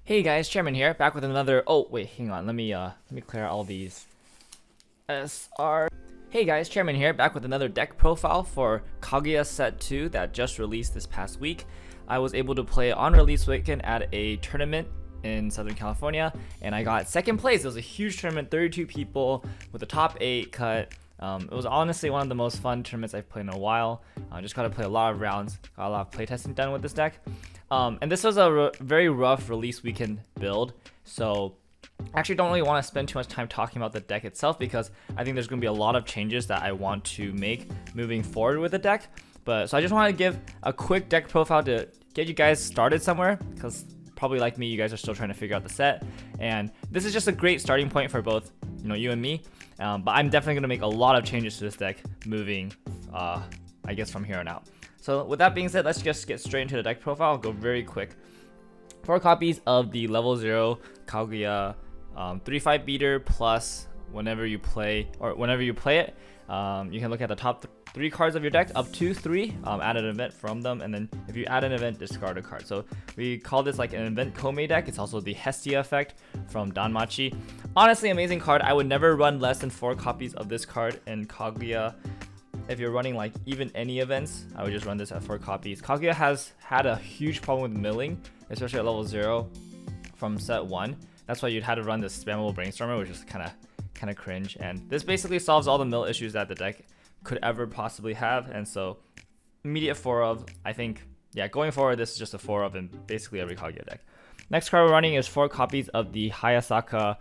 Hey guys, Chairman here, back with another. Oh wait, hang on. Let me clear all these. SR. Hey guys, Chairman here, back with another deck profile for Kaguya Set 2 that just released this past week. I was able to play on release weekend at a tournament in Southern California, and I got second place. It was a huge tournament, 32 people with a top 8 cut. It was honestly one of the most fun tournaments I've played in a while. I just got to play a lot of rounds, got a lot of playtesting done with this deck. And this was a very rough release weekend build, so I actually don't really want to spend too much time talking about the deck itself because I think there's going to be a lot of changes that I want to make moving forward with the deck. So I just want to give a quick deck profile to get you guys started somewhere, because probably like me, you guys are still trying to figure out the set, and this is just a great starting point for both you and me. But I'm definitely going to make a lot of changes to this deck moving I guess from here on out. So with that being said, let's just get straight into the deck profile. I'll go very quick. 4 copies of the level 0 Kaguya 3-5 beater, plus whenever you play it, you can look at the top 3 cards of your deck, up to 3, add an event from them, and then if you add an event, discard a card. So we call this like an event Kome deck. It's also the Hestia effect from Danmachi. Honestly, amazing card. I would never run less than 4 copies of this card in Kaguya. If you're running like even any events, I would just run this at 4 copies. Kaguya has had a huge problem with milling, especially at level 0 from set 1. That's why you'd had to run this spammable brainstormer, which is kind of cringe. And this basically solves all the mill issues that the deck could ever possibly have. And so immediate 4 of, I think, yeah, going forward, this is just a 4 of in basically every Kaguya deck. Next card we're running is 4 copies of the Hayasaka.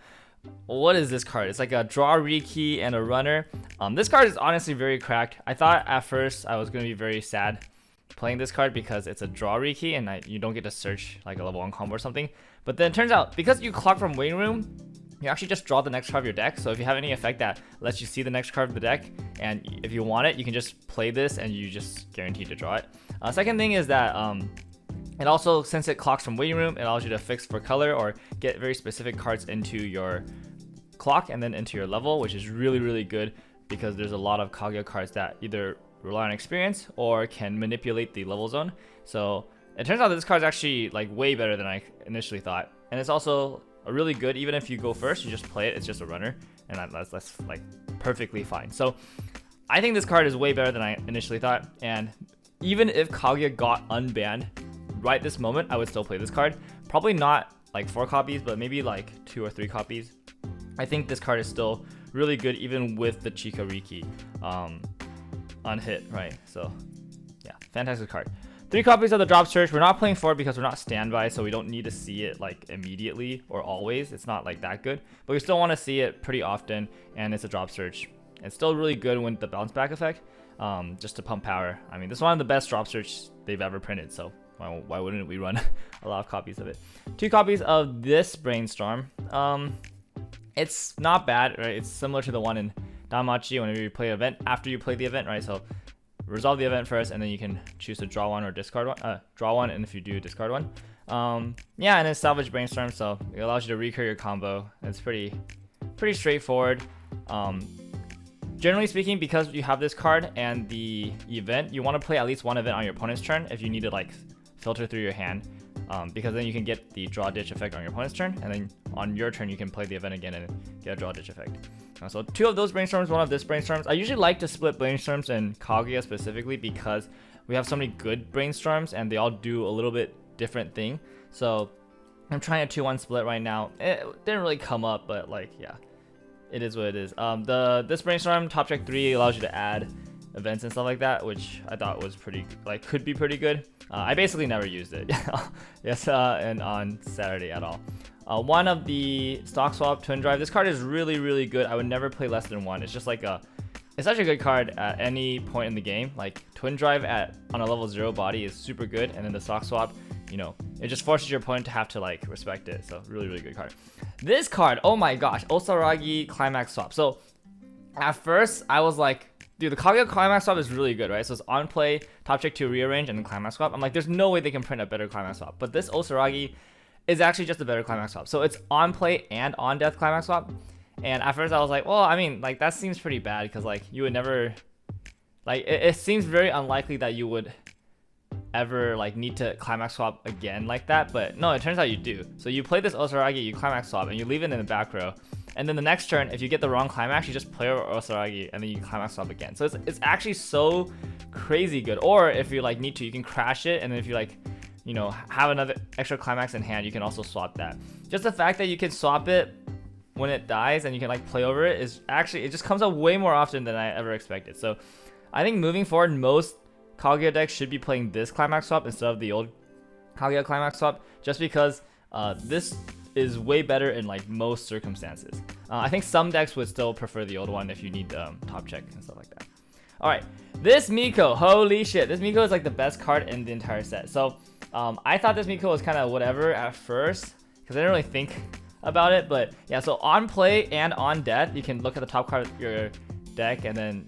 What is this card? It's like a draw Riki and a runner. This card is honestly very cracked. I thought at first I was going to be very sad playing this card because it's a draw Riki and you don't get to search like a level 1 combo or something. But then it turns out, because you clock from waiting room, you actually just draw the next card of your deck. So if you have any effect that lets you see the next card of the deck, and if you want it, you can just play this and you just guaranteed to draw it. Second thing is that it also, since it clocks from waiting room, it allows you to fix for color or get very specific cards into your clock and then into your level, which is really, really good because there's a lot of Kaguya cards that either rely on experience or can manipulate the level zone. So it turns out that this card is actually like way better than I initially thought, and it's also a really good, even if you go first, you just play it, it's just a runner, and that's like perfectly fine. So I think this card is way better than I initially thought, and even if Kaguya got unbanned right this moment, I would still play this card. Probably not like 4 copies, but maybe like 2 or 3 copies. I think this card is still really good even with the Chika Riki on hit, right? So yeah, fantastic card. 3 copies of the drop search. We're not playing 4 because we're not standby, so we don't need to see it like immediately or always. It's not like that good, but we still want to see it pretty often, and it's a drop search. It's still really good with the bounce back effect, just to pump power. I mean, this is one of the best drop search they've ever printed, so why wouldn't we run a lot of copies of it? 2 copies of this brainstorm. It's not bad, right? It's similar to the one in Danmachi whenever you play an event, after you play the event, right? So resolve the event first, and then you can choose to draw one or discard one. Draw one, and if you do, discard one. Yeah, and then salvage brainstorm, so it allows you to recur your combo. It's pretty straightforward. Generally speaking, because you have this card and the event, you want to play at least one event on your opponent's turn if you need to like filter through your hand, because then you can get the draw ditch effect on your opponent's turn, and then on your turn you can play the event again and get a draw ditch effect. So 2 of those brainstorms, 1 of this brainstorms. I usually like to split brainstorms in Kaguya specifically because we have so many good brainstorms and they all do a little bit different thing. So I'm trying a 2-1 split right now. It didn't really come up, but like, yeah, it is what it is. This brainstorm top check 3 allows you to add events and stuff like that, which I thought was could be pretty good. I basically never used it. Yes, and on Saturday at all. 1 of the stock swap twin drive. This card is really, really good. I would never play less than 1. It's just like it's such a good card at any point in the game. Like twin drive on a level 0 body is super good, and then the stock swap, it just forces your opponent to have to like respect it. So really, really good card. This card, oh my gosh, Osaragi climax swap. So at first I was like, dude, the Kaguya climax swap is really good, right? So it's on play, top check 2 rearrange, and then climax swap. I'm like, there's no way they can print a better climax swap. But this Osaragi is actually just a better climax swap. So it's on play and on death climax swap. And at first I was like, well, I mean, like that seems pretty bad because like you would never, like it seems very unlikely that you would ever like need to climax swap again like that, but no, it turns out you do. So you play this Osaragi, you climax swap, and you leave it in the back row. And then the next turn, if you get the wrong climax, you just play over Osaragi, and then you climax swap again. So it's actually so crazy good. Or if you like need to, you can crash it, and then if you like, you know, have another extra climax in hand, you can also swap that. Just the fact that you can swap it when it dies and you can like play over it is actually, it just comes up way more often than I ever expected. So I think moving forward, most Kaguya decks should be playing this climax swap instead of the old Kaguya climax swap, just because this is way better in like most circumstances. I think some decks would still prefer the old one if you need top check and stuff like that. All right, this Miko, holy shit, this Miko is like the best card in the entire set. So I thought this Miko was kind of whatever at first because I didn't really think about it, but yeah, so on play and on death, you can look at the top card of your deck and then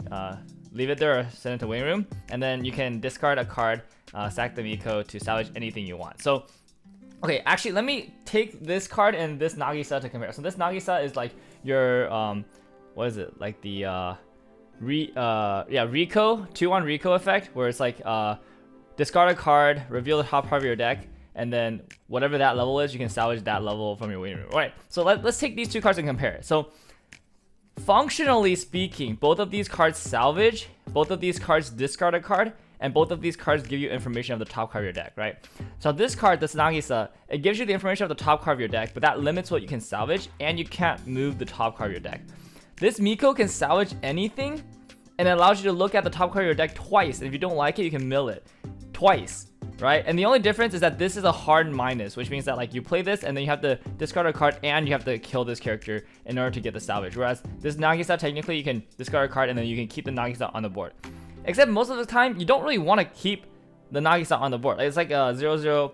leave it there or send it to waiting room, and then you can discard a card, sack the Miko to salvage anything you want. So okay, actually let me take this card and this Nagisa to compare. So this Nagisa is like your what is it, like the Rico 2-1 Rico effect, where it's like discard a card, reveal the top part of your deck, and then whatever that level is, you can salvage that level from your waiting room. All right, so let's take these two cards and compare it. So functionally speaking, both of these cards salvage, both of these cards discard a card, and both of these cards give you information of the top card of your deck, right? So this card, this Nagisa, it gives you the information of the top card of your deck, but that limits what you can salvage, and you can't move the top card of your deck. This Miko can salvage anything, and it allows you to look at the top card of your deck twice, and if you don't like it, you can mill it twice, right? And the only difference is that this is a hard minus, which means that like you play this and then you have to discard a card and you have to kill this character in order to get the salvage. Whereas this Nagisa, technically you can discard a card and then you can keep the Nagisa on the board. Except most of the time you don't really want to keep the Nagisa on the board. It's like a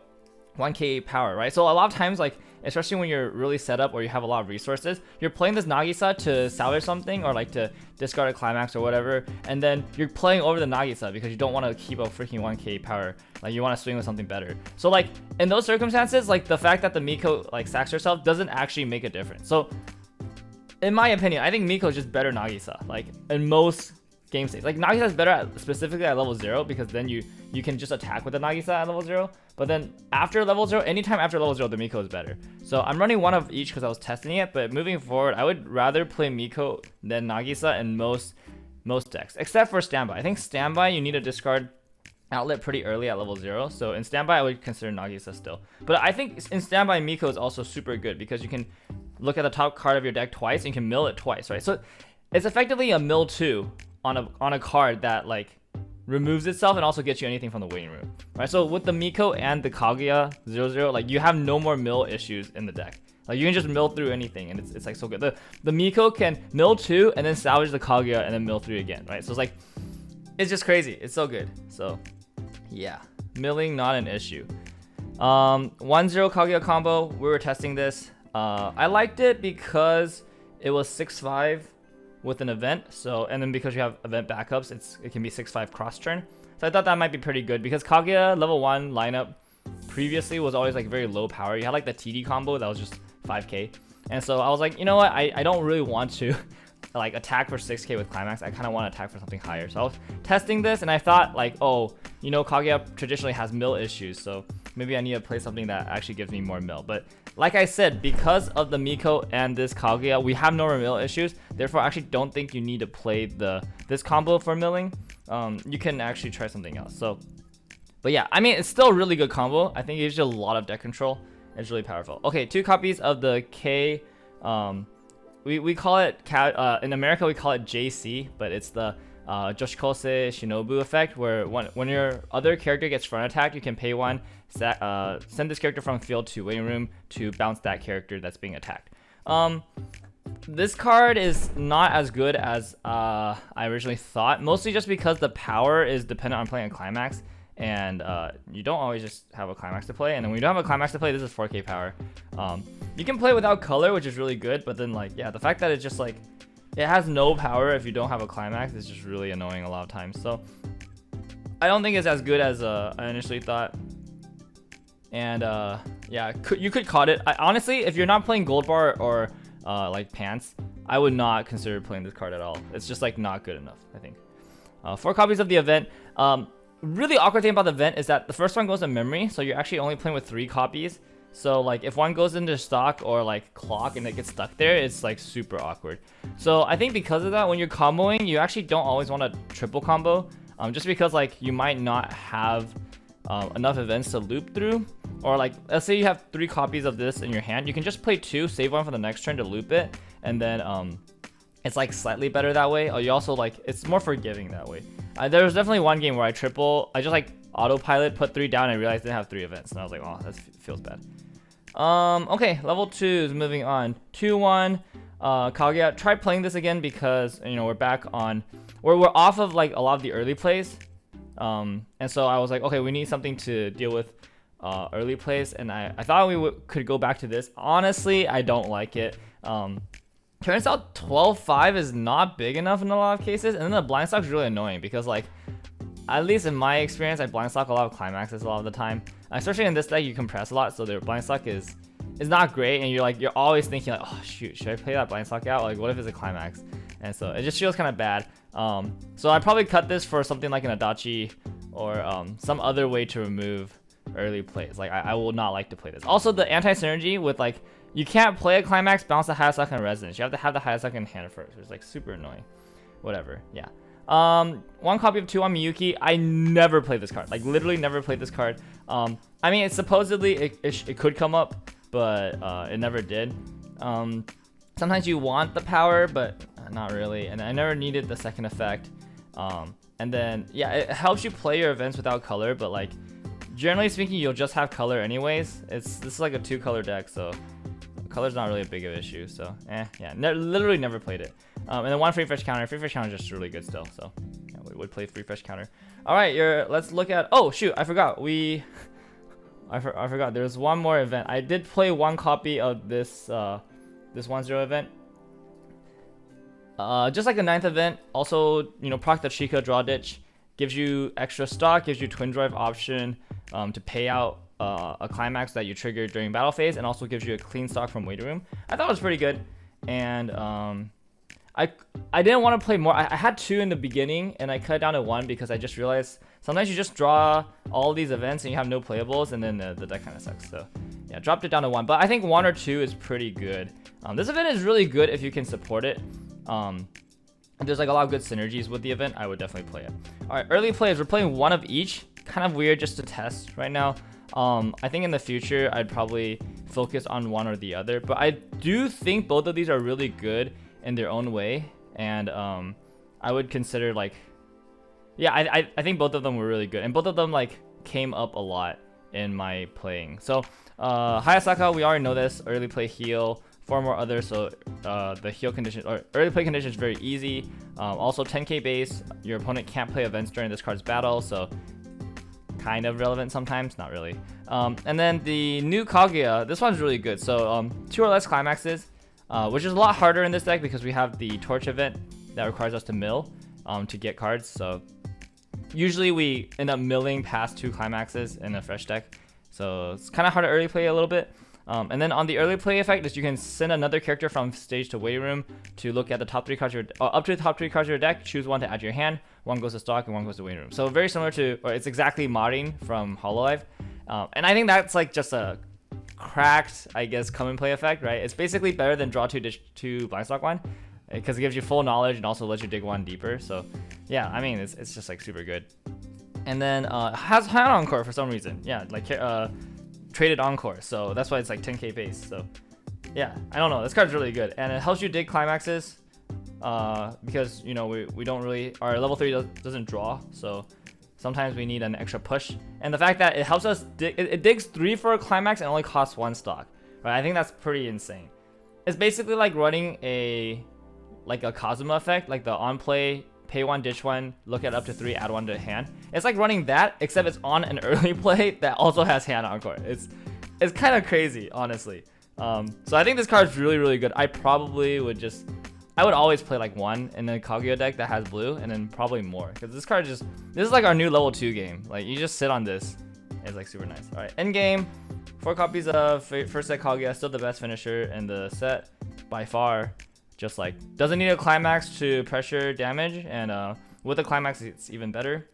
1k power, right? So a lot of times, like especially when you're really set up or you have a lot of resources, you're playing this Nagisa to salvage something or like to discard a climax or whatever, and then you're playing over the Nagisa because you don't want to keep a freaking 1k power. Like you want to swing with something better. So like in those circumstances, like the fact that the Miko like sacks herself doesn't actually make a difference. So in my opinion, I think Miko is just better Nagisa, like in most game states. Like Nagisa is better specifically at level 0 because then you can just attack with the Nagisa at level 0. But then after level 0, anytime after level 0, the Miko is better. So I'm running one of each because I was testing it, but moving forward, I would rather play Miko than Nagisa in most decks, except for standby. I think standby, you need to discard outlet pretty early at level 0. So in standby, I would consider Nagisa still. But I think in standby, Miko is also super good because you can look at the top card of your deck twice and you can mill it twice, right? So it's effectively a mill 2 on a card that like removes itself and also gets you anything from the waiting room, right? So with the Miko and the Kaguya 0-0, like you have no more mill issues in the deck. Like you can just mill through anything and it's like so good. The Miko can mill 2 and then salvage the Kaguya and then mill 3 again, right? So it's like, it's just crazy. It's so good. So yeah, milling not an issue. 1-0 Kaguya combo, we were testing this. I liked it because it was 6-5 with an event, so, and then because you have event backups, it can be 6-5 cross turn. So I thought that might be pretty good because Kaguya level 1 lineup previously was always like very low power. You had like the TD combo that was just 5k, and so I was like, you know what, I don't really want to like attack for 6k with climax. I kind of want to attack for something higher. So I was testing this and I thought like, oh, you know, Kaguya traditionally has mill issues, so maybe I need to play something that actually gives me more mill. But like I said, because of the Miko and this Kaguya, we have no more mill issues. Therefore, I actually don't think you need to play this combo for milling. You can actually try something else. So, but yeah, I mean, it's still a really good combo. I think it gives you a lot of deck control. It's really powerful. Okay, 2 copies of the K. We call it in America we call it JC, but it's the Joshikose Shinobu effect, where when your other character gets front attacked, you can pay 1, send this character from field to waiting room to bounce that character that's being attacked. This card is not as good as I originally thought, mostly just because the power is dependent on playing a climax, and you don't always just have a climax to play, and then when you don't have a climax to play, this is 4k power. You can play without color, which is really good, but then like, yeah, the fact that it's just like, it has no power if you don't have a climax is just really annoying a lot of times. So I don't think it's as good as I initially thought. And yeah, you could caught it. Honestly, if you're not playing gold bar or like pants, I would not consider playing this card at all. It's just like not good enough, I think. 4 copies of the event. really awkward thing about the event is that the first one goes in memory, so you're actually only playing with 3 copies. So like if one goes into stock or like clock and it gets stuck there, it's like super awkward. So I think because of that, when you're comboing, you actually don't always want to triple combo, just because like you might not have enough events to loop through. Or like let's say you have 3 copies of this in your hand, you can just play 2, save one for the next turn to loop it, and then it's like slightly better that way. Or you also like, it's more forgiving that way. There was definitely one game where I just like autopilot, put 3 down, and I realized I didn't have 3 events, and I was like, oh, that feels bad. Okay, level 2 is moving on. 2-1, Kaguya. Try playing this again because, you know, we're back on, we're off of like a lot of the early plays. And so I was like, okay, we need something to deal with early plays, and I thought we could go back to this. Honestly, I don't like it. Turns out 12-5 is not big enough in a lot of cases, and then the blind stock is really annoying because, like, at least in my experience, I blind stock a lot of climaxes a lot of the time. Especially in this deck, you compress a lot, so their blind stock is not great, and you're always thinking like, oh shoot, should I play that blind stock out? Like, what if it's a climax? And so it just feels kind of bad. So I probably cut this for something like an Adachi or some other way to remove early plays. Like I will not like to play this. Also, the anti-synergy with like, you can't play a climax, bounce the Hayasaka and resonance. You have to have the Hayasaka in hand first. It's like super annoying. Whatever, yeah. 1 copy of 2 on Miyuki. I never played this card. Like literally never played this card. I mean, it's supposedly it could come up, but it never did. Sometimes you want the power, but not really. And I never needed the second effect. And then yeah, it helps you play your events without color, but like generally speaking, you'll just have color anyways. This is like a 2-color deck, so color's not really a big of an issue. So yeah, literally never played it. And then 1 free fresh counter. Free fresh counter is just really good still. So yeah, we would play free fresh counter. All right, let's look at. Oh shoot, I forgot. I forgot. There's one more event. I did play 1 copy of this 1-0 event. Just like the 9th event. Also, you know, proc the Chica draw ditch. Gives you extra stock. Gives you twin drive option to pay out a climax that you triggered during battle phase, and also gives you a clean stock from waiting room. I thought it was pretty good, and I didn't want to play more. I had 2 in the beginning, and I cut it down to 1 because I just realized sometimes you just draw all these events and you have no playables, and then the deck kind of sucks. So yeah, dropped it down to 1, but I think 1 or 2 is pretty good. This event is really good if you can support it. There's like a lot of good synergies with the event. I would definitely play it. All right, early plays. We're playing 1 of each. Kind of weird just to test right now. I think in the future I'd probably focus on one or the other, but I do think both of these are really good in their own way, and I would consider like, yeah, I think both of them were really good, and both of them like came up a lot in my playing. So Hayasaka, we already know this, early play heal, 4 more others, so the heal condition or early play condition is very easy. Also 10k base, your opponent can't play events during this card's battle, so kind of relevant sometimes, not really. And then the new Kaguya, this one's really good. So 2 or less climaxes, which is a lot harder in this deck because we have the torch event that requires us to mill to get cards. So usually we end up milling past 2 climaxes in a fresh deck, so it's kind of hard to early play a little bit. And then on the early play effect is you can send another character from stage to waiting room to look at the top 3 cards up to the top 3 cards of your deck, choose 1 to add to your hand, 1 goes to stock and 1 goes to waiting room. So very similar to, or it's exactly modding from Hololive. And I think that's like just a cracked, I guess, come and play effect, right? It's basically better than draw 2 dish 2 blind stock 1 because it gives you full knowledge and also lets you dig 1 deeper. So yeah, I mean, it's just like super good. And then has hand encore for some reason. Yeah, like traded encore, so that's why it's like 10k base. So yeah, I don't know, this card's really good, and it helps you dig climaxes because, you know, we don't really, our level 3 doesn't draw, so sometimes we need an extra push. And the fact that it helps us it digs 3 for a climax and only costs 1 stock, right? I think that's pretty insane. It's basically like running a Kazuma effect, like the on play, pay 1, ditch 1, look at up to 3, add 1 to hand. It's like running that, except it's on an early play that also has hand encore. It's kind of crazy, honestly. So I think this card is really, really good. I probably would I would always play like 1 in a Kaguya deck that has blue, and then probably more, because this card this is like our new level 2 game. Like, you just sit on this. It's like super nice. All right, end game. 4 copies of first set Kaguya, still the best finisher in the set by far. Just like, doesn't need a climax to pressure damage, and with a climax it's even better.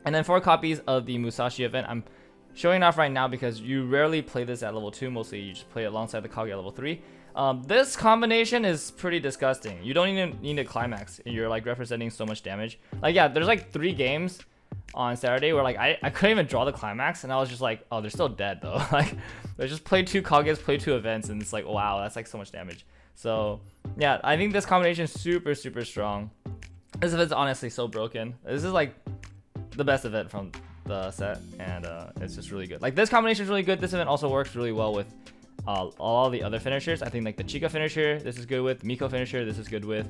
And then 4 copies of the Musashi event. I'm showing off right now because you rarely play this at level 2. Mostly you just play it alongside the Kaguya at level 3. This combination is pretty disgusting. You don't even need a climax. You're like representing so much damage. Like, yeah, there's like 3 games on Saturday where like I couldn't even draw the climax, and I was just like, oh, they're still dead though. Like, they just play 2 Kaguyas, play 2 events, and it's like, wow, that's like so much damage. So yeah, I think this combination is super strong. This event's honestly so broken. This is like the best event from the set, and it's just really good. Like, this combination is really good. This event also works really well with all the other finishers. I think like the Chica finisher, this is good with. Miko finisher, this is good with.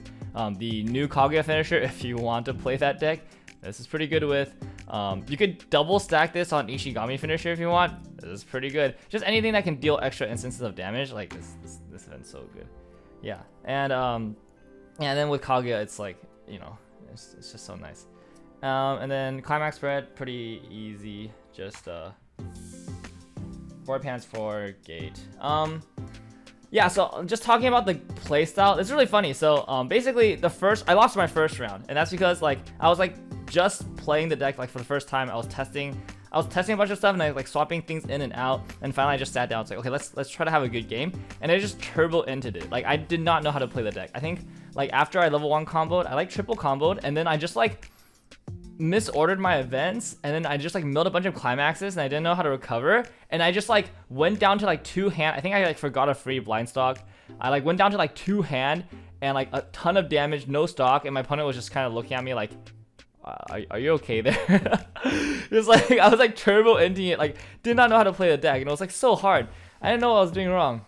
The new Kaguya finisher, if you want to play that deck, this is pretty good with. You could double stack this on Ishigami finisher if you want. This is pretty good. Just anything that can deal extra instances of damage, like this event's so good. Yeah, and then with Kaguya, it's like, you know, it's just so nice. And then climax spread, pretty easy. Just 4 pants, 4 gate. Yeah, so just talking about the playstyle, it's really funny. So basically I lost my first round, and that's because like I was like just playing the deck like for the first time. I was testing a bunch of stuff, and I like swapping things in and out, and finally I just sat down. It's like, okay, let's try to have a good game, and I just turbo entered it. Like, I did not know how to play the deck. I think like after I level 1 comboed, I like triple comboed, and then I just like misordered my events, and then I just like milled a bunch of climaxes, and I didn't know how to recover, and I just like went down to like 2 hand. I think I like forgot a free blind stock. I like went down to like 2 hand and like a ton of damage, no stock, and my opponent was just kind of looking at me like, are you okay there? It was like I was like turbo ending it, like did not know how to play the deck, and it was like so hard. I didn't know what I was doing wrong.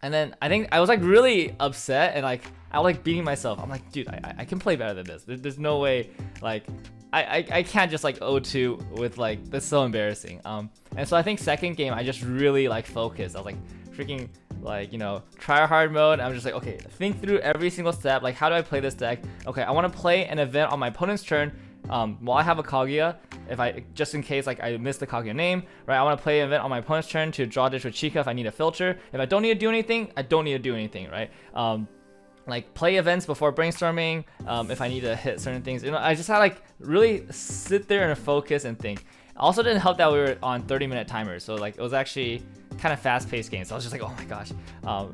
And then I think I was like really upset, and like I was like beating myself. I'm like, dude, I can play better than this. There's no way, like I can't just like 0-2 with like, that's so embarrassing. And so I think second game I just really like focused. I was like freaking like, you know, try hard mode. I'm just like, okay, think through every single step. Like, how do I play this deck? Okay, I want to play an event on my opponent's turn while I have a Kaguya, just in case like I miss the Kaguya name, right? I want to play an event on my opponent's turn to draw dish with Chica if I need a filter. If I don't need to do anything, I don't need to do anything, right? Like play events before brainstorming, if I need to hit certain things. You know, I just had like really sit there and focus and think. Also didn't help that we were on 30-minute timers, so like it was actually kind of fast-paced game. So I was just like, oh my gosh,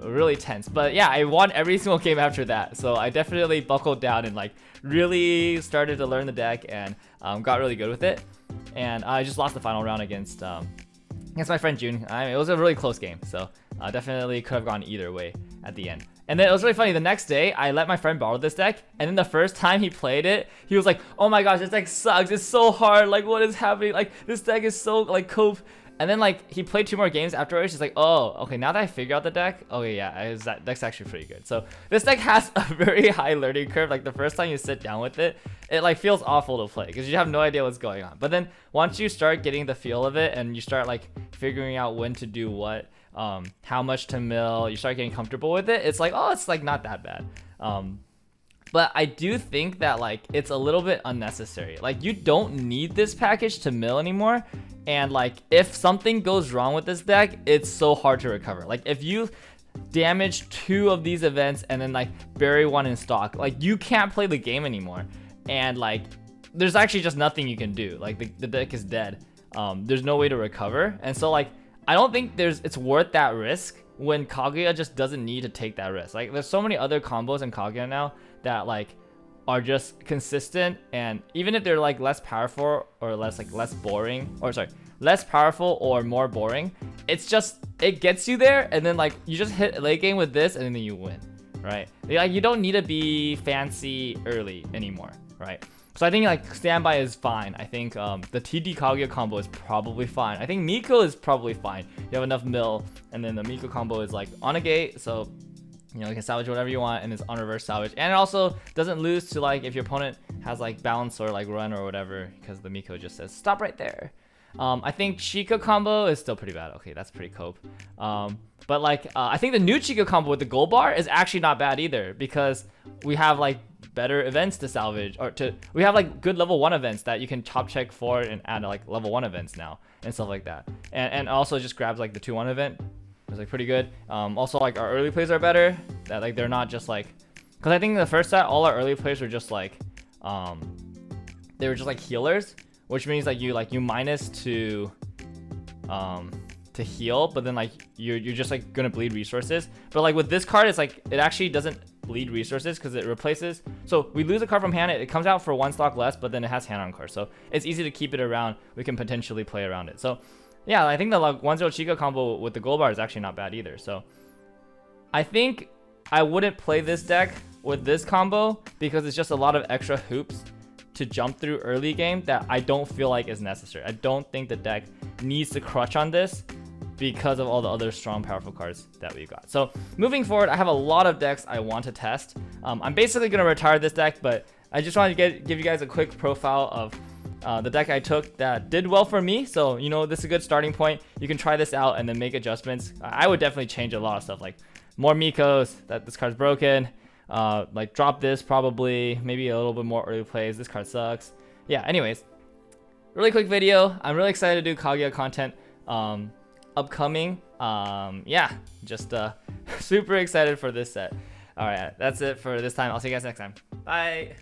really tense. But yeah, I won every single game after that. So I definitely buckled down and like really started to learn the deck, and got really good with it. And I just lost the final round against my friend June. It was a really close game, so definitely could have gone either way at the end. And then it was really funny, the next day I let my friend borrow this deck, and then the first time he played it, he was like, oh my gosh, this deck sucks, it's so hard, like what is happening, like this deck is so like cope. And then like he played 2 more games afterwards. He's like, oh, okay, now that I figure out the deck, okay, yeah, that deck's actually pretty good. So this deck has a very high learning curve. Like the first time you sit down with it, it like feels awful to play because you have no idea what's going on. But then once you start getting the feel of it, and you start like figuring out when to do what, how much to mill, you start getting comfortable with it, it's like, oh, it's like not that bad. But I do think that like it's a little bit unnecessary. Like, you don't need this package to mill anymore. And like if something goes wrong with this deck, it's so hard to recover. Like if you damage 2 of these events and then like bury 1 in stock, like you can't play the game anymore. And like there's actually just nothing you can do. Like the deck is dead. There's no way to recover. And so like I don't think it's worth that risk when Kaguya just doesn't need to take that risk. Like there's so many other combos in Kaguya now that like are just consistent, and even if they're like less powerful or less boring, or sorry, less powerful or more boring, it's just, it gets you there, and then like you just hit late game with this and then you win, right? Like you don't need to be fancy early anymore, right? So I think like standby is fine. I think the TD Kaguya combo is probably fine. I think Miko is probably fine. You have enough mill, and then the Miko combo is like on a gate, so you know, you can salvage whatever you want, and it's on reverse salvage. And it also doesn't lose to like if your opponent has like bounce or like run or whatever, because the Miko just says stop right there. I think Chica combo is still pretty bad. Okay, that's pretty cope. But like I think the new Chica combo with the gold bar is actually not bad either, because we have like better events to salvage, or we have like good level 1 events that you can top check for and add like level 1 events now and stuff like that. And also just grabs like the 2-1 event. It's like pretty good. Also like our early plays are better, that like they're not just like, because I think in the first set all our early plays were just like they were just like healers, which means like you minus to heal, but then like you're just like gonna bleed resources. But like with this card, it's like it actually doesn't bleed resources because it replaces. So we lose a card from hand, it comes out for 1 stock less, but then it has hand on card, so it's easy to keep it around. We can potentially play around it. So yeah, I think the like 1-0 Chica combo with the gold bar is actually not bad either. So I think I wouldn't play this deck with this combo because it's just a lot of extra hoops to jump through early game that I don't feel like is necessary. I don't think the deck needs to crutch on this because of all the other strong, powerful cards that we've got. So moving forward, I have a lot of decks I want to test. I'm basically going to retire this deck, but I just wanted to give you guys a quick profile of the deck I took that did well for me. So, you know, this is a good starting point. You can try this out and then make adjustments. I would definitely change a lot of stuff, like more Mikos, that this card's broken. Like drop this probably, maybe a little bit more early plays. This card sucks. Yeah, anyways, really quick video. I'm really excited to do Kaguya content upcoming. Yeah, just super excited for this set. All right, that's it for this time. I'll see you guys next time. Bye.